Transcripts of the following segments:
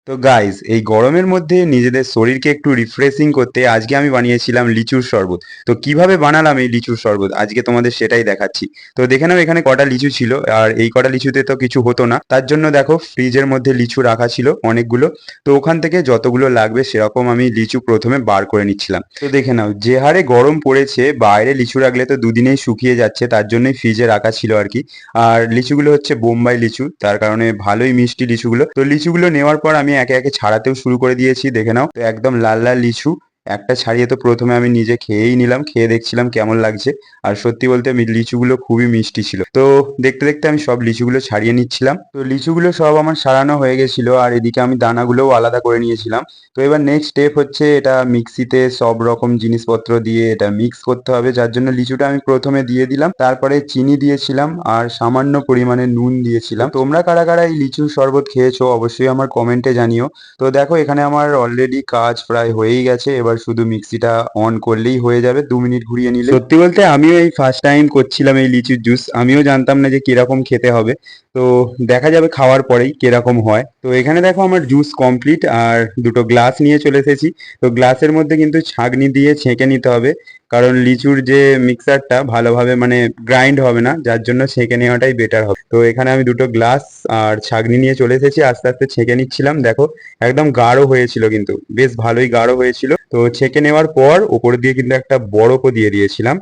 তো গাইস, এই গরমের মধ্যে নিজেদের শরীরকে একটু রিফ্রেশিং করতে আজকে আমি বানিয়েছিলাম লিচুর শরবত। তো কিভাবে বানালাম এই লিচুর শরবত আজকে তোমাদের সেটাই দেখাচ্ছি। তো দেখে নাও এখানে কটা লিচু ছিল, আর এই কটা লিচুতে তো কিছু হতো না, তার জন্য দেখো ফ্রিজের মধ্যে লিচু রাখা ছিল অনেকগুলো। তো ওখান থেকে যতগুলো লাগবে সেরকম আমি লিচু প্রথমে বার করে নিচ্ছিলাম। তো দেখে নাও যে হারে গরম পড়েছে, বাইরে লিচু রাখলে তো দুদিনেই শুকিয়ে যাচ্ছে, তার জন্যই ফ্রিজে রাখা ছিল আর কি। আর লিচুগুলো হচ্ছে বোম্বাই লিচু, তার কারণে ভালোই মিষ্টি লিচুগুলো। তো লিচুগুলো নেওয়ার পর আমি একে একে ছাড়াতেও শুরু করে দিয়েছি, দেখে নাও। তো একদম লাল লাল লিচু একটা ছাড়িয়ে তো প্রথমে আমি নিজে খেয়েই নিলাম, খেয়ে দেখছিলাম কেমন লাগছে। আর সত্যি বলতে লিচুগুলো খুবই মিষ্টি ছিল। তো দেখতে দেখতে আমি সব লিচুগুলো ছাড়িয়ে নিচ্ছিলাম। তো লিচুগুলো সব আমার সারানো হয়ে গেছিল, আর এদিকে আমি দানাগুলোও আলাদা করে নিয়েছিলাম। তো এবার নেক্সট স্টেপ হচ্ছে এটা মিক্সিতে সব রকম জিনিসপত্র দিয়ে এটা মিক্স করতে হবে, যার জন্য লিচুটা আমি প্রথমে দিয়ে দিলাম, তারপরে চিনি দিয়েছিলাম আর সামান্য পরিমাণে নুন দিয়েছিলাম। তোমরা কারা কারা এই লিচুর শরবত খেয়েছো অবশ্যই আমার কমেন্টে জানিও। তো দেখো এখানে আমার অলরেডি কাজ প্রায় হয়েই গেছে, এবার শুধু মিক্সিটা অন করলেই হয়ে যাবে, 2 মিনিট ঘুরিয়ে নিলে। সত্যি বলতে আমিও এই ফার্স্ট টাইম করছিলাম এই লিচুর জুস, আমিও জানতাম না যে কিরকম খেতে হবে। তো দেখা যাবে খাওয়ার পরেই কিরকম হয়। তো এখানে দেখো আমার জুস কমপ্লিট, আর দুটো গ্লাস নিয়ে চলে এসেছি। তো গ্লাসের মধ্যে কিন্তু ছাঁকনি দিয়ে ছেঁকে নিতে হবে, কারণ লিচুর যে মিক্সারটা ভালোভাবে মানে গ্রাইন্ড হবে না, যার জন্য ছেঁকে নেওয়াটাই বেটার হবে। তো এখানে আমি দুটো গ্লাস আর ছাঁকনি নিয়ে চলে এসেছি, আস্তে আস্তে ছেঁকে নিচ্ছিলাম। দেখো একদম গাঢ় হয়েছিল, কিন্তু বেশ ভালোই গাঢ় হয়েছিল। তো ছেঁকে নেওয়ার পর ওপর দিয়ে কিন্তু একটা বরফও দিয়ে দিয়েছিলাম।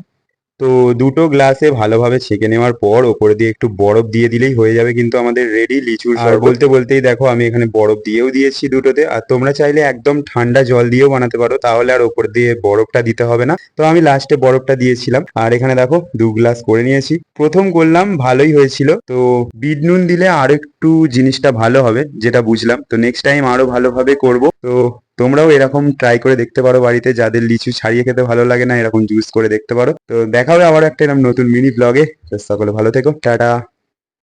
তো দুটো গ্লাসে ভালোভাবে ছেঁকে নেওয়ার পর ওপরে দিয়ে একটু বরফ দিয়ে দিলেই হয়ে যাবে কিন্তু আমাদের রেডি লিচুর শরবত। আর বলতে বলতেই দেখো আমি এখানে বরফ দিয়েও দিয়েছি দুটোতে, আর তোমরা চাইলে একদম ঠান্ডা জল দিয়েও বানাতে পারো, তাহলে আর ওপর দিয়ে বরফটা দিতে হবে না। তো আমি লাস্টে বরফটা দিয়েছিলাম। আর এখানে দেখো 2 গ্লাস করে নিয়েছি, প্রথম করলাম ভালোই হয়েছিল। তো বিট নুন দিলে আরো একটু জিনিসটা ভালো হবে যেটা বুঝলাম। তো নেক্সট টাইম আরো ভালোভাবে করব। তো তোমরাও এরকম ট্রাই করে দেখতে পারো বাড়িতে, যাদের লিচু ছাড়িয়ে খেতে ভালো লাগে না এরকম জুস করে দেখতে পারো। তো দেখা হবে আবার একটা এরকম নতুন মিনি ব্লগে। সকলে ভালো থেকো, টাটা।